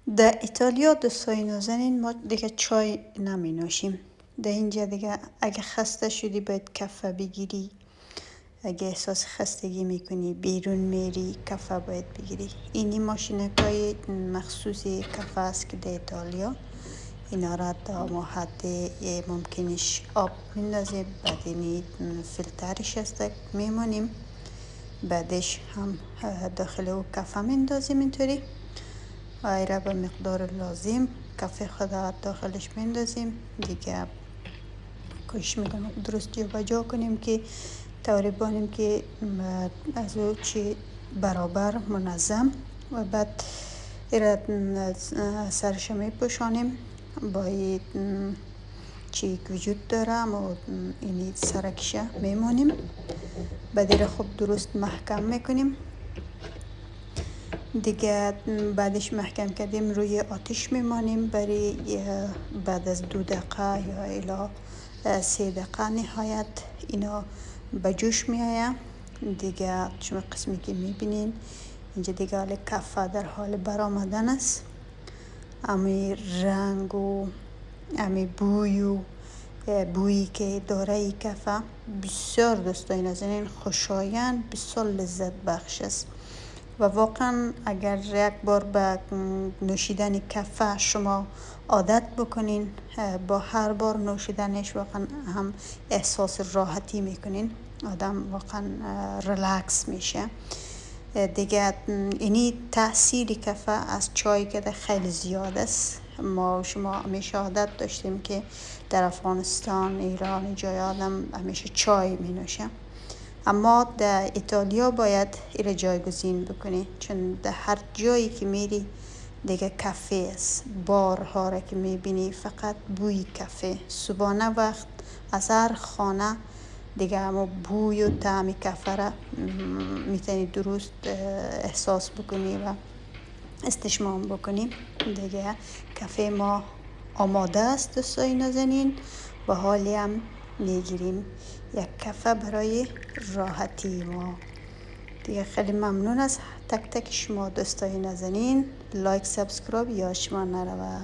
در ایتالیا دوستای نازنین ما دیگه چای نمی نوشیم. در اینجا دیگه اگه خسته شدی باید کافه بگیری، اگه احساس خستگی میکنی بیرون میری کافه باید بگیری. اینی ماشینکای مخصوصی کافه است که در ایتالیا اینا را تا حد ممکنش آب میندازیم، بعد اینی فیلترش است میمونیم، بعدش هم داخل او کافه میندازیم اینطوری ایره به مقدار لازم کافه خود داخلش میندازیم دیگه. کوشش میکنیم درست جا بجا کنیم که طوری بانیم که از او چی برابر منظم، و بعد ایره سرش میپوشانیم با چی وجود دارم و اینی سرکشه میمونیم. بعد ایره خوب درست محکم میکنیم دیگه. بعدش محکم کردیم روی آتش میمانیم برای بعد از 2 دقیقه یا الی 3 دقیقه نهایت اینا به جوش میآید دیگه. شما قسمی که میبینین اینجا دیگه حال کافه در حال برآمدن است. امی رنگ و امی بویی که داره این کافه بسیار دوستای نازنین خوشایند، بسیار لذت بخش است و واقعا اگر یک بار به نوشیدن کافه شما عادت بکنین، با هر بار نوشیدنش واقعا هم احساس راحتی میکنین، آدم واقعا ریلکس میشه دیگه. اینی تاثیر کافه از چای که خیلی زیاد است. ما و شما همیشه عادت داشتیم که در افغانستان، ایران جای آدم همیشه چای می نوشه، اما در ایتالیا باید ایره جایگزین بکنی، چون در هر جایی که میری دیگه کافه است. بارها را که میبینی فقط بوی کافه. صبحانه وقت از هر خانه دیگه همو بوی و طعم کافه را میتونی درست احساس بکنی و استشمام بکنی دیگه. کافه ما آماده است دوستای نازنین و حالی هم میگیریم یک کافه برای راحتی ما دیگه. خیلی ممنون از تک تک شما دوستای نازنین. لایک سابسکرایب یا شما نروه.